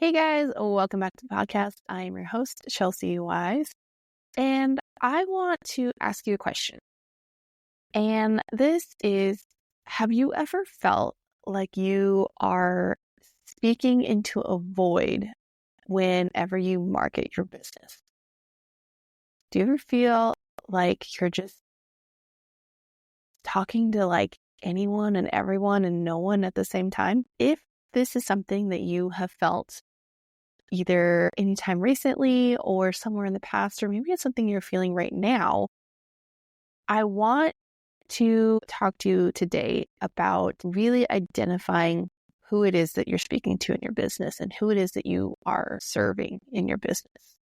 Hey guys, welcome back to the podcast. I am your host, Chelsea Wise, and I want to ask you a question. And this is, have you ever felt like you are speaking into a void whenever you market your business? Do you ever feel like you're just talking to anyone and everyone and no one at the same time? If this is something that you have felt either anytime recently or somewhere in the past, or maybe it's something you're feeling right now, I want to talk to you today about really identifying who it is that you're speaking to in your business and who it is that you are serving in your business.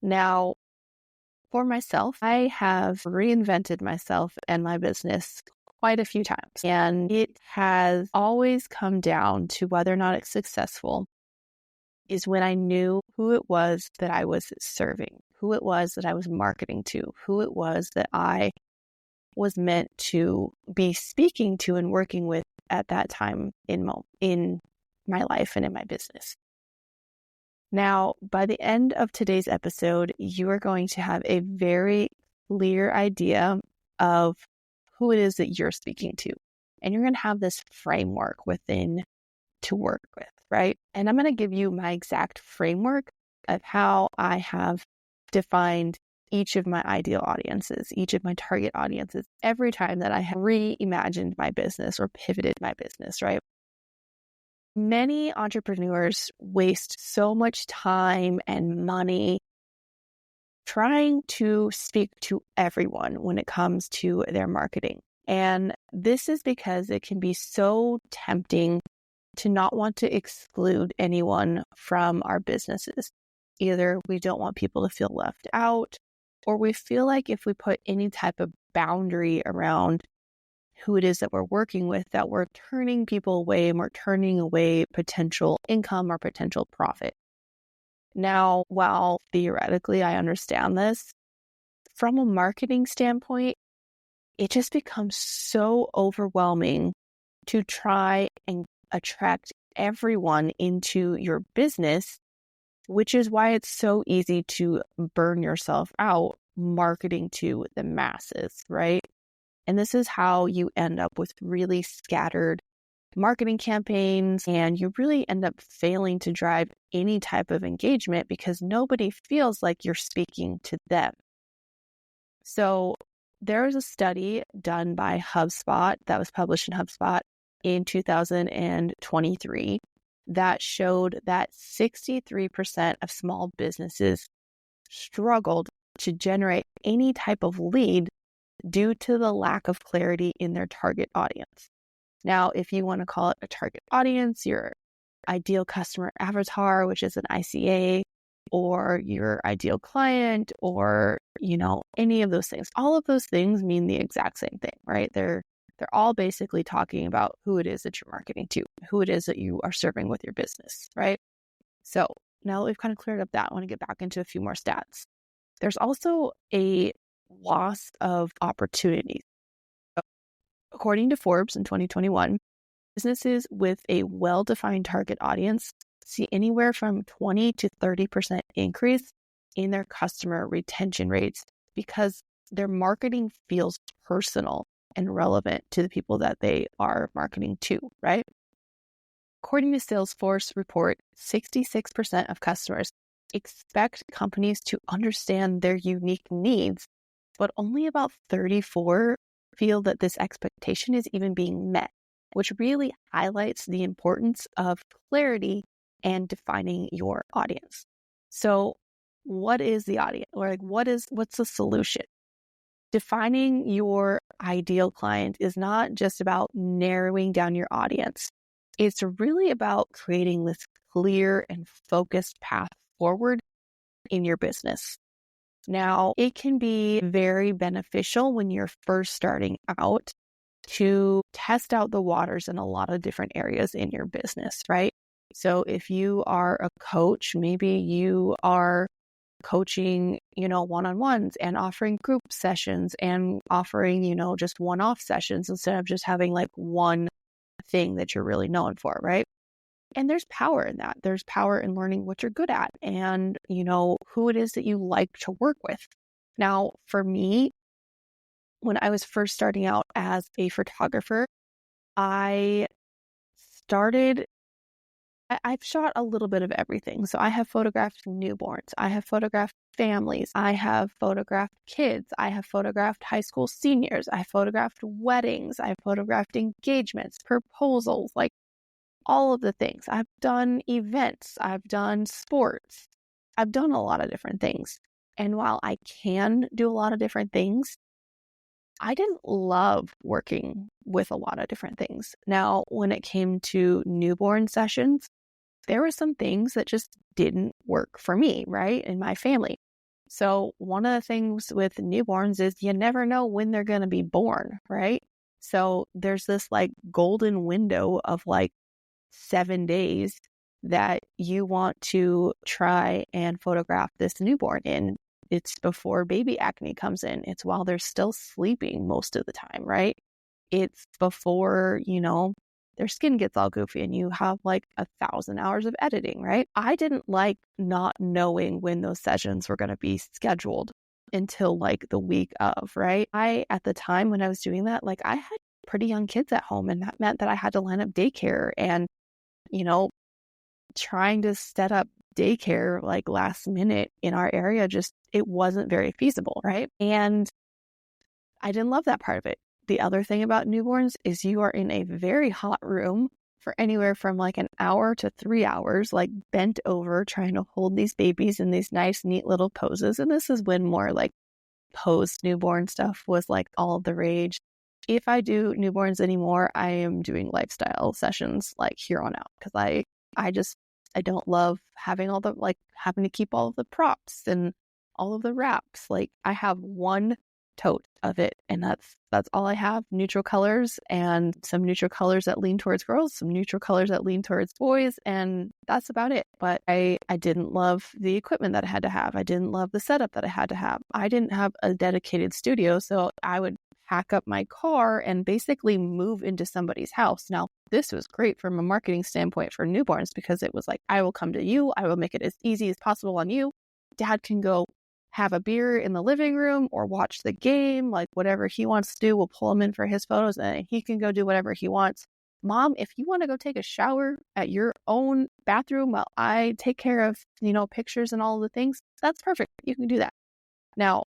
Now, for myself, I have reinvented myself and my business quite a few times, and it has always come down to whether or not it's successful is when I knew who it was that I was serving, who it was that I was marketing to, who it was that I was meant to be speaking to and working with at that time in my life and in my business. Now, by the end of today's episode, you are going to have a very clear idea of who it is that you're speaking to. And you're going to have this framework within to work with, right? And I'm going to give you my exact framework of how I have defined each of my ideal audiences, each of my target audiences, every time that I have reimagined my business or pivoted my business, right? Many entrepreneurs waste so much time and money trying to speak to everyone when it comes to their marketing. And this is because it can be so tempting to not want to exclude anyone from our businesses. Either we don't want people to feel left out, or we feel like if we put any type of boundary around who it is that we're working with, that we're turning people away and we're turning away potential income or potential profit. Now, while theoretically I understand this, from a marketing standpoint, it just becomes so overwhelming to try and attract everyone into your business, which is why it's so easy to burn yourself out marketing to the masses, right? And this is how you end up with really scattered marketing campaigns, and you really end up failing to drive any type of engagement because nobody feels like you're speaking to them. So there was a study done by HubSpot that was published in HubSpot in 2023 that showed that 63% of small businesses struggled to generate any type of lead due to the lack of clarity in their target audience. Now, if you want to call it a target audience, your ideal customer avatar, which is an ICA, or your ideal client, or, any of those things, all of those things mean the exact same thing, right? They're all basically talking about who it is that you're marketing to, who it is that you are serving with your business, right? So now that we've kind of cleared up that, I want to get back into a few more stats. There's also a loss of opportunities. According to Forbes in 2021, businesses with a well-defined target audience see anywhere from 20 to 30% increase in their customer retention rates because their marketing feels personal and relevant to the people that they are marketing to, right? According to Salesforce report, 66% of customers expect companies to understand their unique needs, but only about 34 feel that this expectation is even being met, which really highlights the importance of clarity and defining your audience. So what is the audience? Or what's the solution? Defining your ideal client is not just about narrowing down your audience. It's really about creating this clear and focused path forward in your business. Now, it can be very beneficial when you're first starting out to test out the waters in a lot of different areas in your business, right? So if you are a coach, maybe you are coaching, one-on-ones and offering group sessions and offering, just one-off sessions instead of just having one thing that you're really known for, right? And there's power in that. There's power in learning what you're good at and, who it is that you like to work with. Now, for me, when I was first starting out as a photographer, I started I've shot a little bit of everything. So I have photographed newborns. I have photographed families. I have photographed kids. I have photographed high school seniors. I photographed weddings. I photographed engagements, proposals, like all of the things. I've done events. I've done sports. I've done a lot of different things. And while I can do a lot of different things, I didn't love working with a lot of different things. Now, when it came to newborn sessions, there were some things that just didn't work for me, right? In my family. So one of the things with newborns is you never know when they're going to be born, right? So there's this like golden window of like 7 days that you want to try and photograph this newborn in. It's before baby acne comes in. It's while they're still sleeping most of the time, right? It's before, their skin gets all goofy and you have like 1,000 hours of editing, right? I didn't like not knowing when those sessions were going to be scheduled until like the week of, right? At the time when I was doing that, like I had pretty young kids at home, and that meant that I had to line up daycare and, trying to set up daycare like last minute in our area, it wasn't very feasible, right? And I didn't love that part of it. The other thing about newborns is you are in a very hot room for anywhere from like an hour to 3 hours, like bent over trying to hold these babies in these nice, neat little poses. And this is when more like post newborn stuff was like all the rage. If I do newborns anymore, I am doing lifestyle sessions like here on out, because I don't love having having to keep all of the props and all of the wraps. Like I have one tote of it, and that's all I have. Neutral colors, and some neutral colors that lean towards girls, some neutral colors that lean towards boys, and that's about it. But I didn't love the equipment that I had to have. I didn't love the setup that I had to have. I didn't have a dedicated studio, so I would pack up my car and basically move into somebody's house. Now, this was great from a marketing standpoint for newborns, because it was like, I will come to you. I will make it as easy as possible on you. Dad can go have a beer in the living room or watch the game, like whatever he wants to do. We'll pull him in for his photos and he can go do whatever he wants. Mom, if you want to go take a shower at your own bathroom while I take care of, pictures and all of the things, that's perfect. You can do that. Now,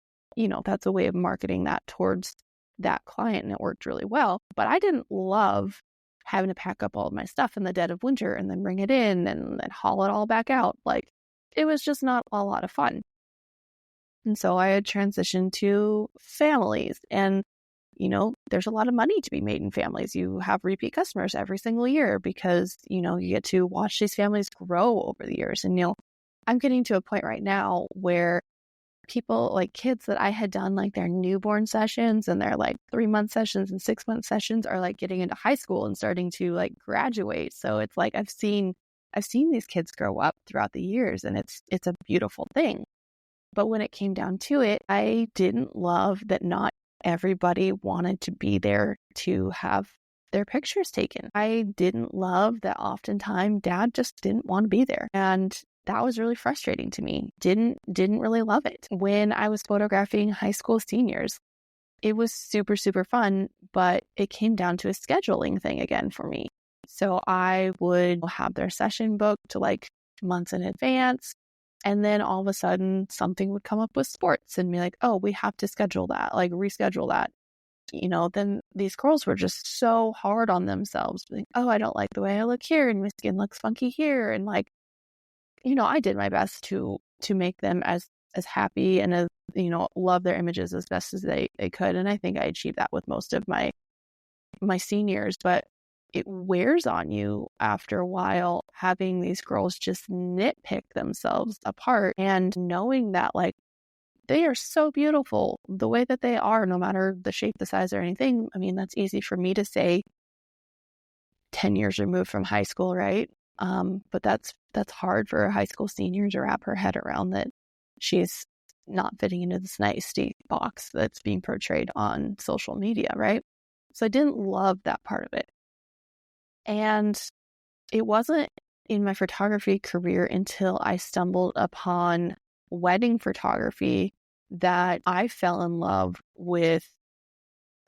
that's a way of marketing that towards that client, and it worked really well. But I didn't love having to pack up all of my stuff in the dead of winter and then bring it in and then haul it all back out. Like, it was just not a lot of fun. And so I had transitioned to families, and, there's a lot of money to be made in families. You have repeat customers every single year because, you get to watch these families grow over the years. And, I'm getting to a point right now where people, like kids that I had done like their newborn sessions and their like 3-month sessions and 6-month sessions, are like getting into high school and starting to like graduate. So it's like I've seen these kids grow up throughout the years, and it's a beautiful thing. But when it came down to it, I didn't love that not everybody wanted to be there to have their pictures taken. I didn't love that oftentimes Dad just didn't want to be there. And that was really frustrating to me. Didn't really love it. When I was photographing high school seniors, it was super, super fun, but it came down to a scheduling thing again for me. So I would have their session booked to like months in advance. And then all of a sudden something would come up with sports and be like, oh, we have to schedule that, like reschedule that. Then these girls were just so hard on themselves. Like, oh, I don't like the way I look here, and my skin looks funky here. And like, I did my best to make them as happy and as, love their images as best as they could. And I think I achieved that with most of my seniors, but it wears on you after a while, having these girls just nitpick themselves apart, and knowing that like they are so beautiful the way that they are, no matter the shape, the size, or anything. I mean, that's easy for me to say 10 years removed from high school, right? But that's hard for a high school senior to wrap her head around, that she's not fitting into this nice neat box that's being portrayed on social media, right? So I didn't love that part of it. And it wasn't in my photography career until I stumbled upon wedding photography that I fell in love with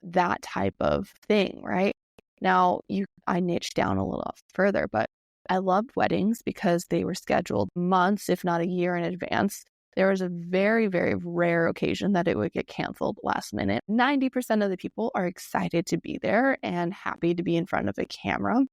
that type of thing, right? Now, I niched down a little further, but I loved weddings because they were scheduled months, if not a year in advance. There was a very, very rare occasion that it would get canceled last minute. 90% of the people are excited to be there and happy to be in front of a camera.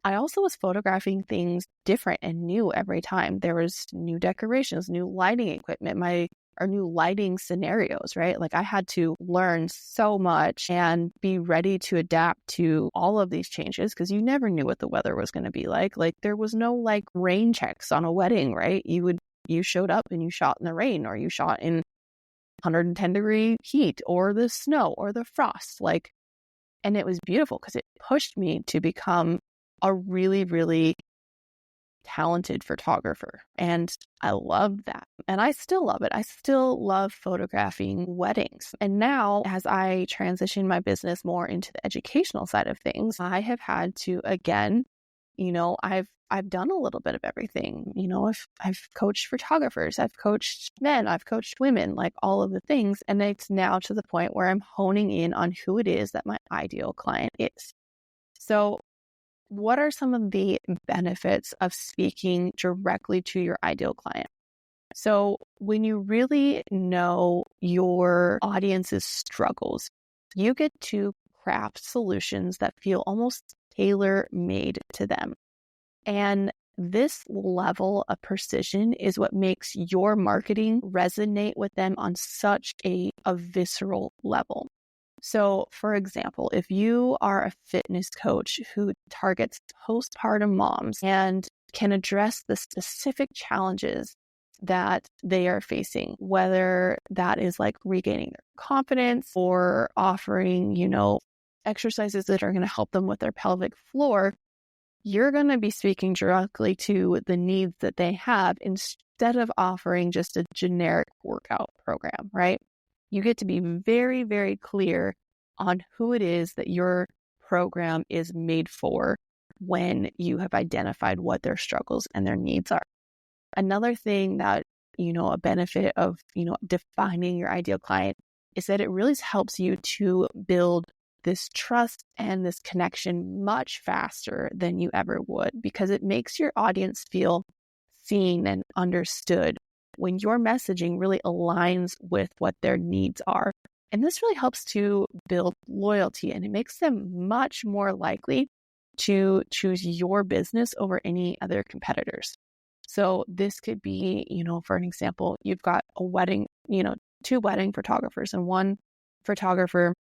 I also was photographing things different and new every time. There was new decorations, new lighting equipment, or new lighting scenarios, right? Like I had to learn so much and be ready to adapt to all of these changes because you never knew what the weather was going to be like. Like there was no like rain checks on a wedding, right? You showed up and you shot in the rain, or you shot in 110-degree heat, or the snow, or the frost. And it was beautiful because it pushed me to become a really, really talented photographer. And I loved that. And I still love it. I still love photographing weddings. And now, as I transition my business more into the educational side of things, I have had to, again, I've done a little bit of everything. I've coached photographers, I've coached men, I've coached women, like all of the things. And it's now to the point where I'm honing in on who it is that my ideal client is. So what are some of the benefits of speaking directly to your ideal client? So when you really know your audience's struggles, you get to craft solutions that feel almost tailor-made to them. And this level of precision is what makes your marketing resonate with them on such a visceral level. So, for example, if you are a fitness coach who targets postpartum moms and can address the specific challenges that they are facing, whether that is like regaining their confidence or offering, exercises that are going to help them with their pelvic floor, you're going to be speaking directly to the needs that they have instead of offering just a generic workout program, right? You get to be very, very clear on who it is that your program is made for when you have identified what their struggles and their needs are. Another thing that, a benefit of, defining your ideal client is that it really helps you to build this trust and this connection much faster than you ever would, because it makes your audience feel seen and understood when your messaging really aligns with what their needs are. And this really helps to build loyalty, and it makes them much more likely to choose your business over any other competitors. So this could be, for an example, you've got a wedding, two wedding photographers, and one photographer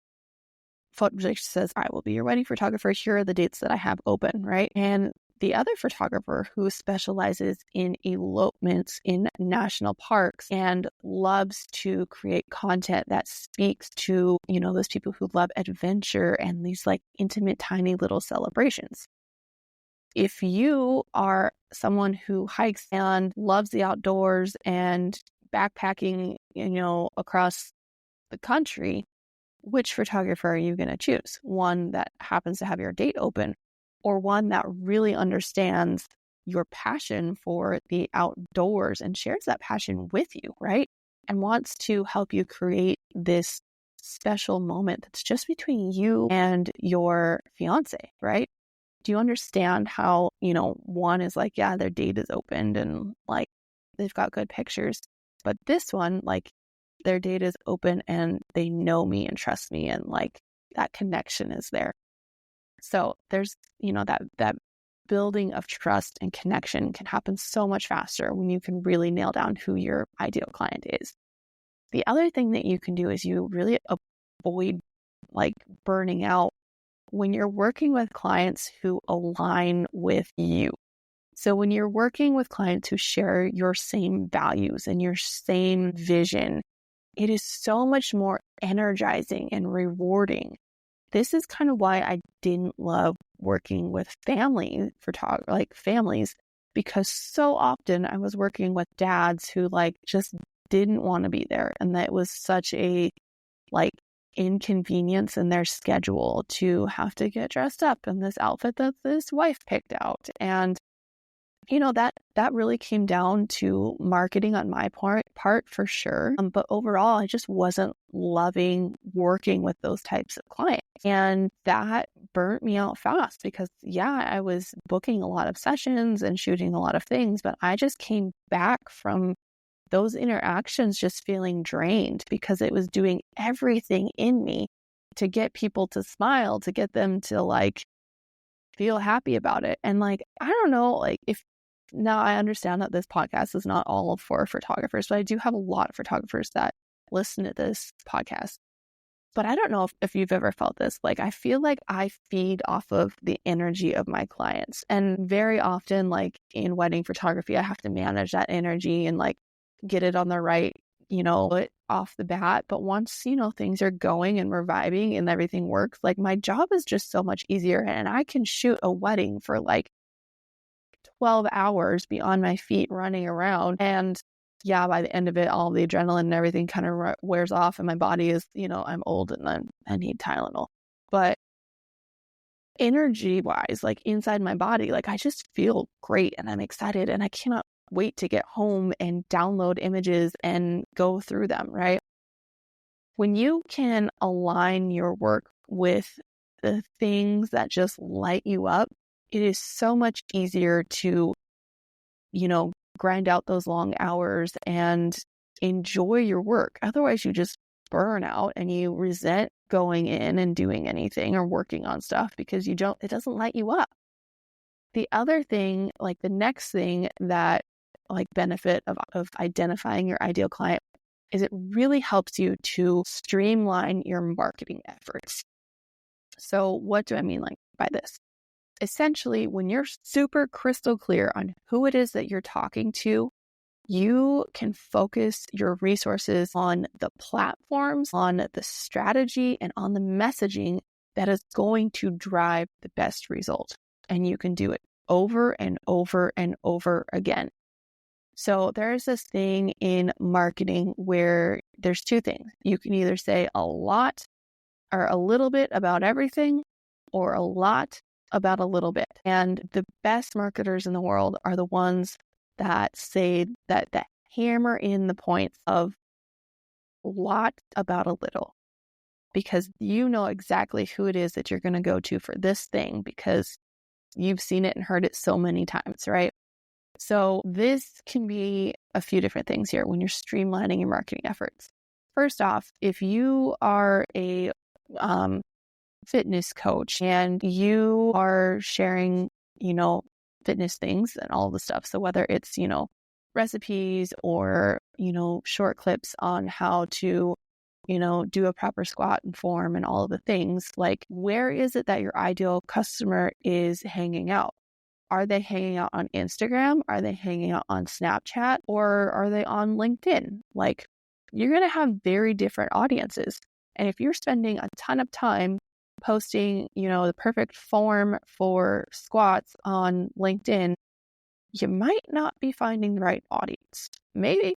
says, I will be your wedding photographer. Here are the dates that I have open, right? And the other photographer who specializes in elopements in national parks and loves to create content that speaks to, those people who love adventure and these like intimate, tiny little celebrations. If you are someone who hikes and loves the outdoors and backpacking, across the country, which photographer are you going to choose? One that happens to have your date open, or one that really understands your passion for the outdoors and shares that passion with you, right? And wants to help you create this special moment that's just between you and your fiance, right? Do you understand how, one is like, yeah, their date is opened and like they've got good pictures, but this one, like their date is open and they know me and trust me, and like that connection is there. So there's, that building of trust and connection can happen so much faster when you can really nail down who your ideal client is. The other thing that you can do is you really avoid like burning out when you're working with clients who align with you. So when you're working with clients who share your same values and your same vision, it is so much more energizing and rewarding. This is kind of why I didn't love working with families, because so often I was working with dads who like just didn't want to be there. And that was such a like inconvenience in their schedule to have to get dressed up in this outfit that this wife picked out. And that really came down to marketing on my part for sure. But overall, I just wasn't loving working with those types of clients. And that burnt me out fast because, I was booking a lot of sessions and shooting a lot of things, but I just came back from those interactions just feeling drained because it was doing everything in me to get people to smile, to get them to feel happy about it. And I don't know, if now I understand that this podcast is not all for photographers, but I do have a lot of photographers that listen to this podcast. But I don't know if you've ever felt this. I feel like I feed off of the energy of my clients. And very often, in wedding photography, I have to manage that energy and get it on the right, foot off the bat. But once, things are going and we're vibing and everything works, my job is just so much easier. And I can shoot a wedding for 12 hours, be on my feet running around. And by the end of it, all the adrenaline and everything kind of wears off and my body is, I'm old and I need Tylenol. But energy wise, inside my body, I just feel great and I'm excited and I cannot wait to get home and download images and go through them, right? When you can align your work with the things that just light you up, it is so much easier to, grind out those long hours and enjoy your work. Otherwise, you just burn out and you resent going in and doing anything or working on stuff because it doesn't light you up. The other thing, the next thing that benefit of identifying your ideal client is it really helps you to streamline your marketing efforts. So what do I mean by this? Essentially, when you're super crystal clear on who it is that you're talking to, you can focus your resources on the platforms, on the strategy, and on the messaging that is going to drive the best result. And you can do it over and over and over again. So there's this thing in marketing where there's two things. You can either say a lot or a little bit about everything, or a lot about a little bit. And the best marketers in the world are the ones that say that hammer in the points of a lot about a little, because you know exactly who it is that you're going to go to for this thing because you've seen it and heard it so many times, right? So this can be a few different things here when you're streamlining your marketing efforts. First off, if you are a fitness coach and you are sharing, fitness things and all the stuff. So whether it's, recipes or, short clips on how to, do a proper squat and form and all of the things, where is it that your ideal customer is hanging out? Are they hanging out on Instagram? Are they hanging out on Snapchat? Or are they on LinkedIn? You're going to have very different audiences. And if you're spending a ton of time posting, the perfect form for squats on LinkedIn, you might not be finding the right audience. Maybe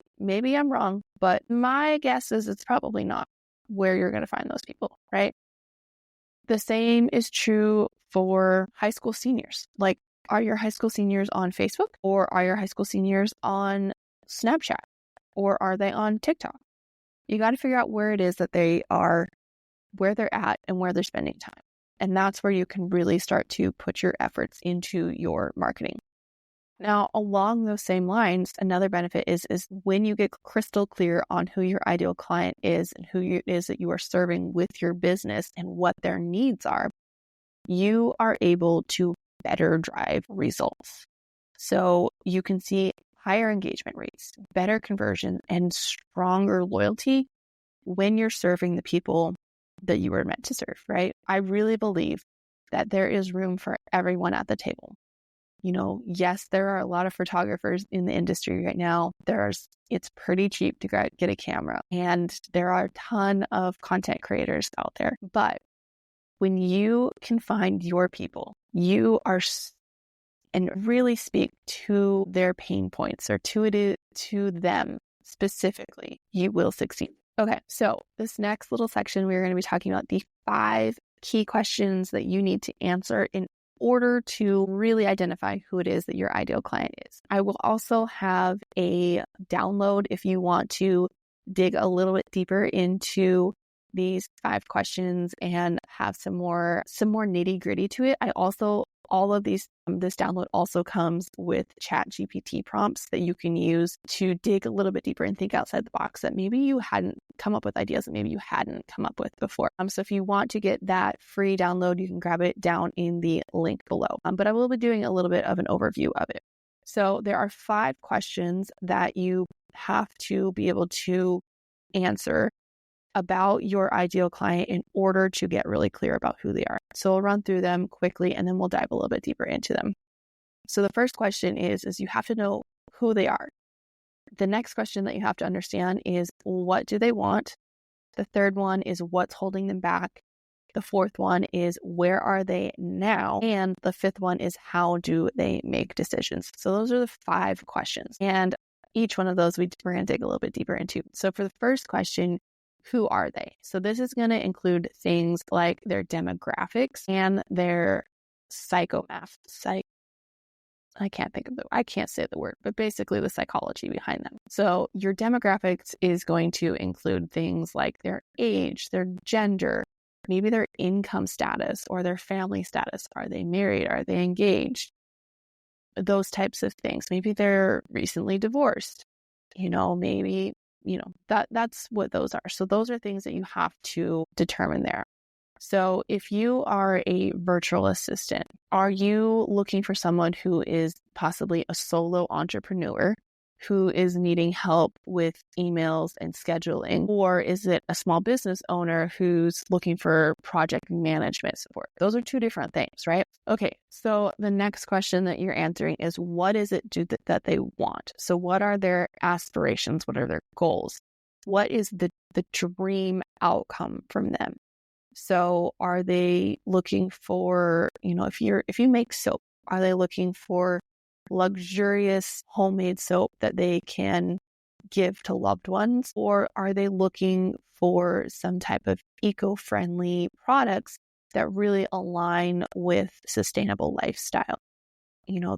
I'm wrong, but my guess is it's probably not where you're going to find those people, right? The same is true for high school seniors. Are your high school seniors on Facebook, or are your high school seniors on Snapchat, or are they on TikTok? You got to figure out where it is that they are, where they're at, and where they're spending time. And that's where you can really start to put your efforts into your marketing. Now, along those same lines, another benefit is when you get crystal clear on who your ideal client is and who it is that you are serving with your business and what their needs are, you are able to better drive results. So you can see higher engagement rates, better conversion, and stronger loyalty when you're serving the people that you were meant to serve, right? I really believe that there is room for everyone at the table. Yes, there are a lot of photographers in the industry right now. It's pretty cheap to get a camera, and there are a ton of content creators out there. But when you can find your people, and really speak to their pain points or to them specifically, you will succeed. Okay, so this next little section, we're going to be talking about the 5 key questions that you need to answer in order to really identify who it is that your ideal client is. I will also have a download if you want to dig a little bit deeper into these 5 questions and have some more nitty gritty to it. All of these, this download also comes with ChatGPT prompts that you can use to dig a little bit deeper and think outside the box that maybe you hadn't come up with ideas that maybe you hadn't come up with before. So if you want to get that free download, you can grab it down in the link below. But I will be doing a little bit of an overview of it. So there are 5 questions that you have to be able to answer about your ideal client in order to get really clear about who they are. So I'll run through them quickly and then we'll dive a little bit deeper into them. So the first question is you have to know who they are. The next question that you have to understand is what do they want? The third one is what's holding them back. The fourth one is where are they now? And the fifth one is how do they make decisions? So those are the 5 questions. And each one of those we're going to dig a little bit deeper into. So for the first question, who are they? So this is going to include things like their demographics and their psychomath. I can't say the word, but basically the psychology behind them. So your demographics is going to include things like their age, their gender, maybe their income status or their family status. Are they married? Are they engaged? Those types of things. Maybe they're recently divorced. That's what those are. So those are things that you have to determine there. So if you are a virtual assistant, are you looking for someone who is possibly a solo entrepreneur who is needing help with emails and scheduling? Or is it a small business owner who's looking for project management support? Those are 2 different things, right? Okay, so the next question that you're answering is what is it that they want? So what are their aspirations? What are their goals? What is the dream outcome from them? So are they looking for, if you make soap, are they looking for luxurious homemade soap that they can give to loved ones? Or are they looking for some type of eco-friendly products that really align with sustainable lifestyle?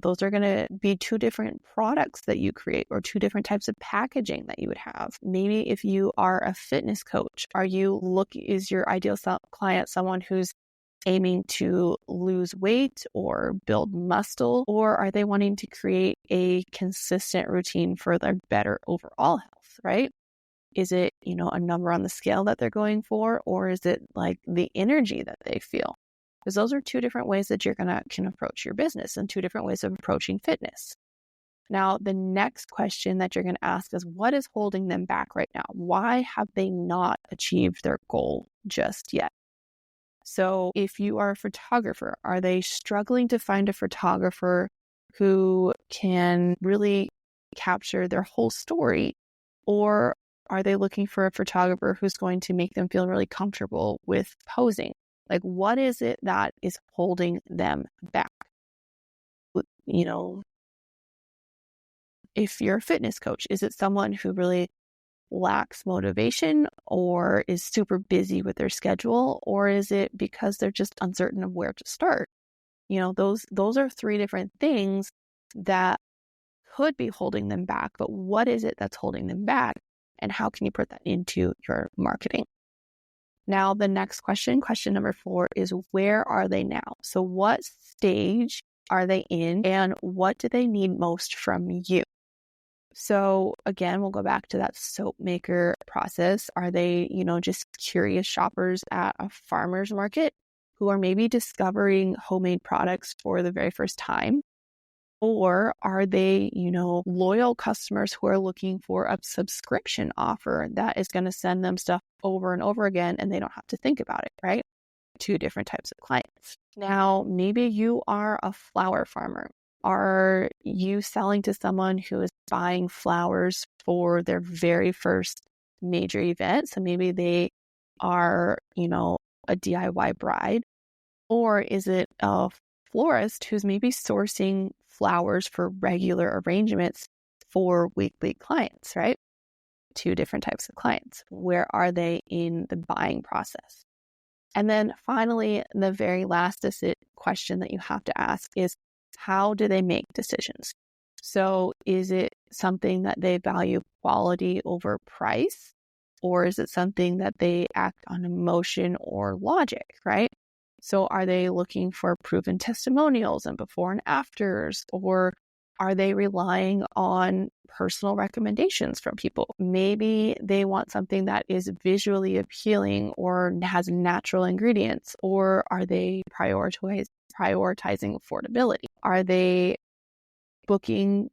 Those are going to be 2 different products that you create or 2 different types of packaging that you would have. Maybe if you are a fitness coach, is your ideal client someone who's aiming to lose weight or build muscle, or are they wanting to create a consistent routine for their better overall health, right? Is it, a number on the scale that they're going for, or is it like the energy that they feel? Because those are 2 different ways that can approach your business and 2 different ways of approaching fitness. Now, the next question that you're going to ask is what is holding them back right now? Why have they not achieved their goal just yet? So if you are a photographer, are they struggling to find a photographer who can really capture their whole story? Or are they looking for a photographer who's going to make them feel really comfortable with posing? Like, what is it that is holding them back? If you're a fitness coach, is it someone who really lacks motivation or is super busy with their schedule? Or is it because they're just uncertain of where to start? Those are 3 different things that could be holding them back, but what is it that's holding them back? And how can you put that into your marketing? Now, the next question number 4 is where are they now? So what stage are they in and what do they need most from you? So again, we'll go back to that soap maker process. Are they, just curious shoppers at a farmer's market who are maybe discovering homemade products for the very first time? Or are they, loyal customers who are looking for a subscription offer that is going to send them stuff over and over again and they don't have to think about it, right? 2 different types of clients. Now, maybe you are a flower farmer. Are you selling to someone who is buying flowers for their very first major event? So maybe they are, a DIY bride. Or is it a florist who's maybe sourcing flowers for regular arrangements for weekly clients, right? 2 different types of clients. Where are they in the buying process? And then finally, the very last question that you have to ask is, how do they make decisions? So is it something that they value quality over price? Or is it something that they act on emotion or logic, right? So are they looking for proven testimonials and before and afters? Or are they relying on personal recommendations from people? Maybe they want something that is visually appealing or has natural ingredients. Or are they prioritizing affordability? Are they booking,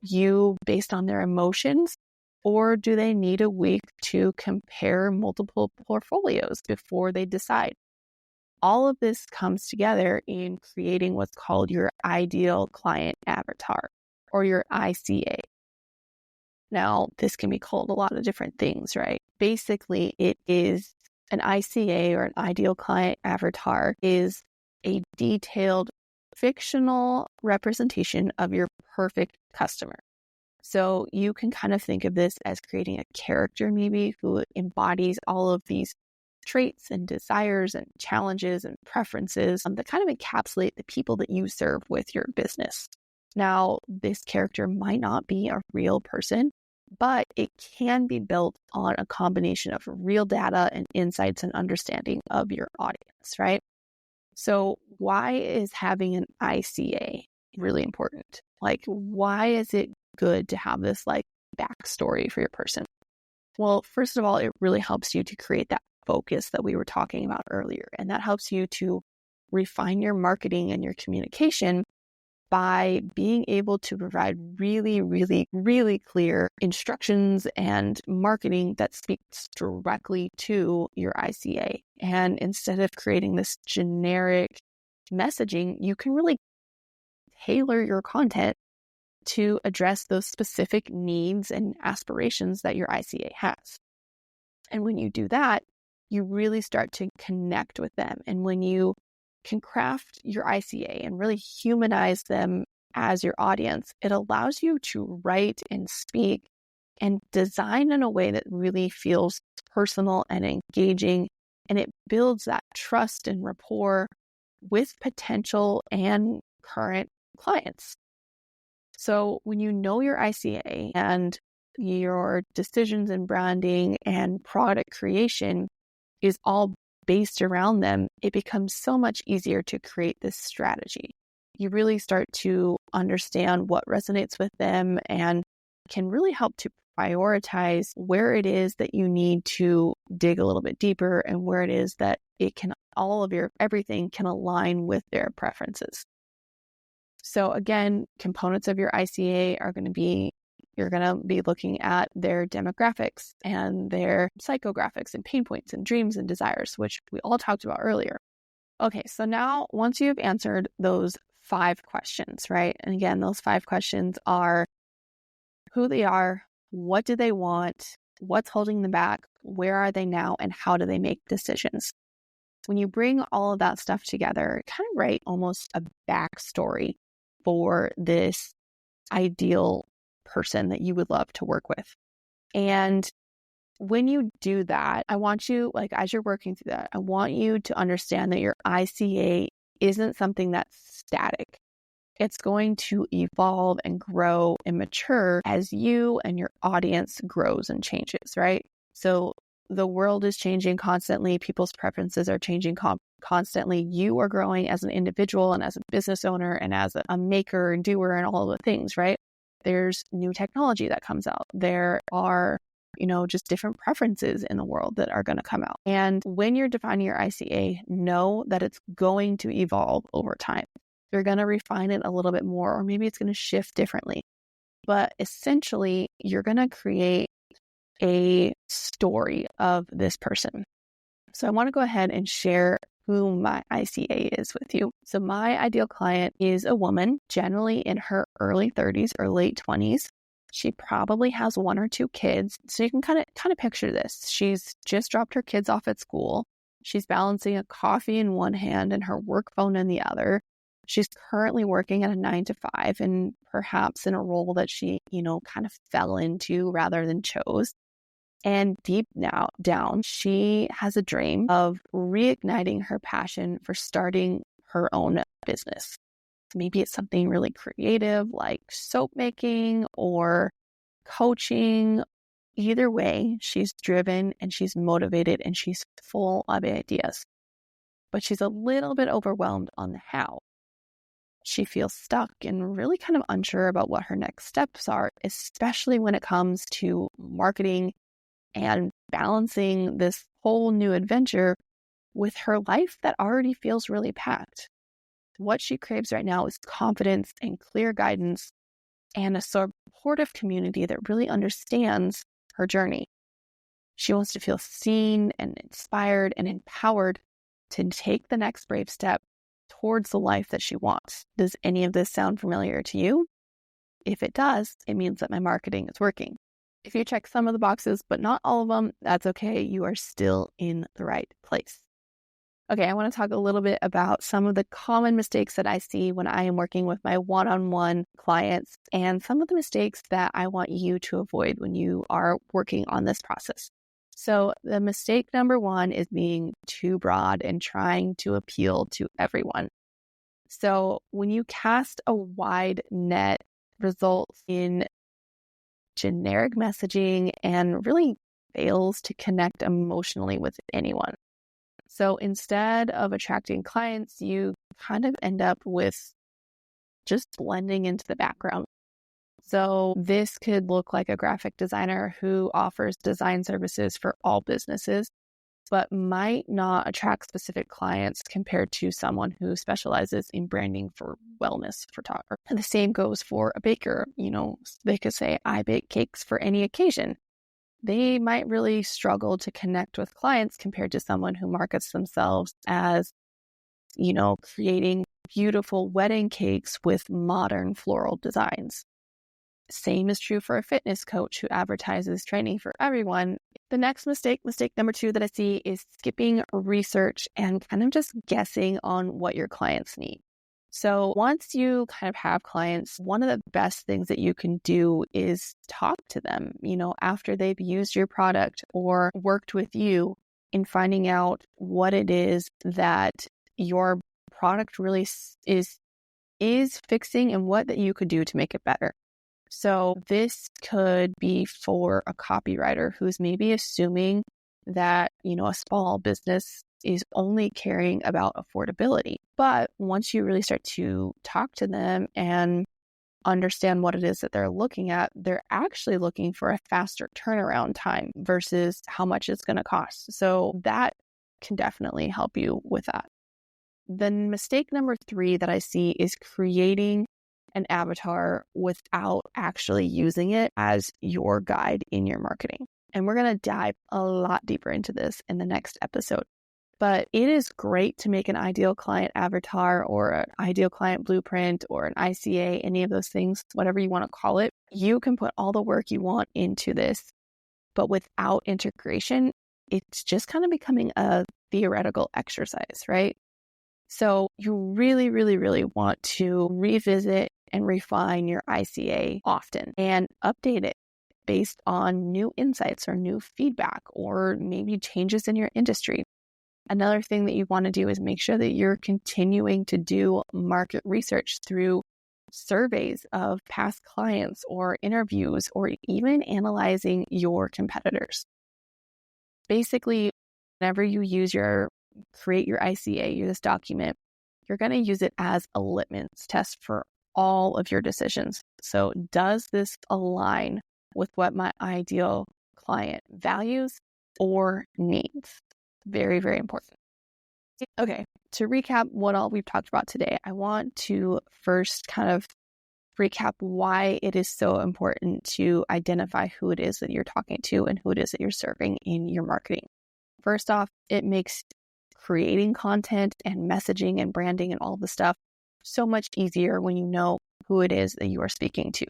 you based on their emotions? Or do they need a week to compare multiple portfolios before they decide? All of this comes together in creating what's called your ideal client avatar, or your ICA. Now, this can be called a lot of different things, right? Basically, it is an ICA, or an ideal client avatar, is a detailed fictional representation of your perfect customer. So you can kind of think of this as creating a character maybe who embodies all of these traits and desires and challenges and preferences that kind of encapsulate the people that you serve with your business. Now, this character might not be a real person, but it can be built on a combination of real data and insights and understanding of your audience, right? So why is having an ICA really important? Like, why is it good to have this backstory for your person? Well, first of all, it really helps you to create that focus that we were talking about earlier. And that helps you to refine your marketing and your communication by being able to provide really, really, really clear instructions and marketing that speaks directly to your ICA. And instead of creating this generic messaging, you can really tailor your content to address those specific needs and aspirations that your ICA has. And when you do that, you really start to connect with them. And when you can craft your ICA and really humanize them as your audience, it allows you to write and speak and design in a way that really feels personal and engaging. And it builds that trust and rapport with potential and current clients. So when you know your ICA and your decisions in branding and product creation is all based around them, it becomes so much easier to create this strategy. You really start to understand what resonates with them and can really help to prioritize where it is that you need to dig a little bit deeper and where it is that it can, everything can align with their preferences. So again, components of your ICA are going to be, you're going to be looking at their demographics and their psychographics and pain points and dreams and desires, which we all talked about earlier. Okay, so now once you've answered those 5 questions, right? And again, those 5 questions are who they are, what do they want, what's holding them back, where are they now, and how do they make decisions? When you bring all of that stuff together, kind of write almost a backstory for this ideal person that you would love to work with. And when you do that, I want you, as you're working through that, I want you to understand that your ICA isn't something that's static. It's going to evolve and grow and mature as you and your audience grows and changes, right? So the world is changing constantly. People's preferences are changing constantly. You are growing as an individual and as a business owner and as a maker and doer and all of the things, right? There's new technology that comes out. There are, just different preferences in the world that are going to come out. And when you're defining your ICA, know that it's going to evolve over time. You're going to refine it a little bit more, or maybe it's going to shift differently. But essentially, you're going to create a story of this person. So I want to go ahead and share who my ICA is with you. So my ideal client is a woman, generally in her early 30s or late 20s. She probably has 1 or 2 kids. So you can kind of picture this. She's just dropped her kids off at school. She's balancing a coffee in one hand and her work phone in the other. She's currently working at a 9 to 5 and perhaps in a role that she, kind of fell into rather than chose. And deep now down, she has a dream of reigniting her passion for starting her own business. Maybe it's something really creative like soap making or coaching. Either way, she's driven and she's motivated and she's full of ideas. But she's a little bit overwhelmed on the how. She feels stuck and really kind of unsure about what her next steps are, especially when it comes to marketing and balancing this whole new adventure with her life that already feels really packed. What she craves right now is confidence and clear guidance and a supportive community that really understands her journey. She wants to feel seen and inspired and empowered to take the next brave step towards the life that she wants. Does any of this sound familiar to you? If it does, it means that my marketing is working. If you check some of the boxes, but not all of them, that's okay. You are still in the right place. Okay, I want to talk a little bit about some of the common mistakes that I see when I am working with my one-on-one clients and some of the mistakes that I want you to avoid when you are working on this process. So the mistake number one is being too broad and trying to appeal to everyone. So when you cast a wide net, results in generic messaging and really fails to connect emotionally with anyone. So instead of attracting clients, you kind of end up with just blending into the background. So this could look like a graphic designer who offers design services for all businesses, but might not attract specific clients compared to someone who specializes in branding for wellness photography. And the same goes for a baker. They could say, I bake cakes for any occasion. They might really struggle to connect with clients compared to someone who markets themselves as, creating beautiful wedding cakes with modern floral designs. Same is true for a fitness coach who advertises training for everyone. The next mistake number two that I see is skipping research and kind of just guessing on what your clients need. So once you kind of have clients, one of the best things that you can do is talk to them, after they've used your product or worked with you in finding out what it is that your product really is fixing and what that you could do to make it better. So this could be for a copywriter who's maybe assuming that, a small business is only caring about affordability. But once you really start to talk to them and understand what it is that they're looking at, they're actually looking for a faster turnaround time versus how much it's going to cost. So that can definitely help you with that. Then mistake number three that I see is creating an avatar without actually using it as your guide in your marketing. And we're going to dive a lot deeper into this in the next episode. But it is great to make an ideal client avatar or an ideal client blueprint or an ICA, any of those things, whatever you want to call it. You can put all the work you want into this, but without integration, it's just kind of becoming a theoretical exercise, right? So you really, really, really want to revisit and refine your ICA often and update it based on new insights or new feedback or maybe changes in your industry. Another thing that you want to do is make sure that you're continuing to do market research through surveys of past clients or interviews or even analyzing your competitors. Basically, whenever you create your ICA, this document, you're going to use it as a litmus test for all of your decisions. So does this align with what my ideal client values or needs? Very, very important. Okay, to recap what all we've talked about today, I want to first kind of recap why it is so important to identify who it is that you're talking to and who it is that you're serving in your marketing. First off, it makes creating content and messaging and branding and all the stuff so much easier when you know who it is that you are speaking to.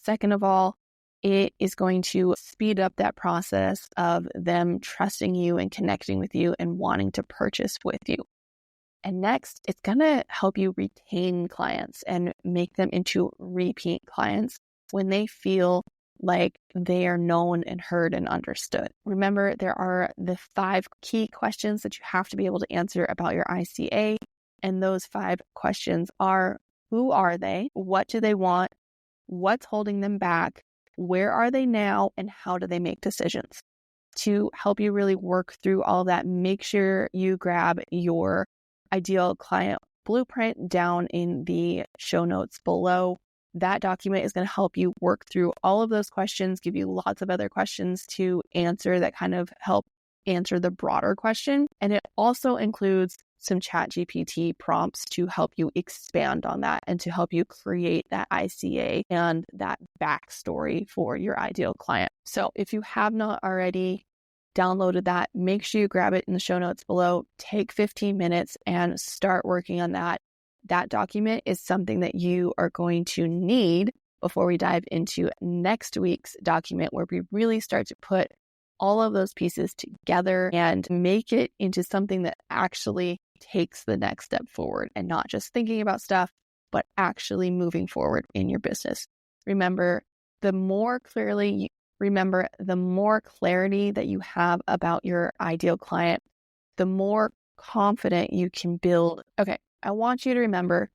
Second of all, it is going to speed up that process of them trusting you and connecting with you and wanting to purchase with you. And next, it's going to help you retain clients and make them into repeat clients when they feel like they are known and heard and understood. Remember, there are the 5 key questions that you have to be able to answer about your ICA. And those 5 questions are: who are they? What do they want? What's holding them back? Where are they now? And how do they make decisions? To help you really work through all that, make sure you grab your ideal client blueprint down in the show notes below. That document is going to help you work through all of those questions, give you lots of other questions to answer that kind of help answer the broader question. And it also includes some ChatGPT prompts to help you expand on that and to help you create that ICA and that backstory for your ideal client. So if you have not already downloaded that, make sure you grab it in the show notes below. Take 15 minutes and start working on that. That document is something that you are going to need before we dive into next week's document, where we really start to put all of those pieces together and make it into something that actually takes the next step forward, and not just thinking about stuff, but actually moving forward in your business. Remember, the more clarity that you have about your ideal client, the more confident you can build. Okay, I want you to remember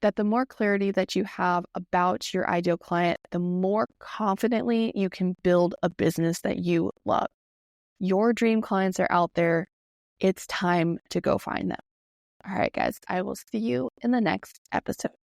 that the more clarity that you have about your ideal client, the more confidently you can build a business that you love. Your dream clients are out there. It's time to go find them. All right, guys, I will see you in the next episode.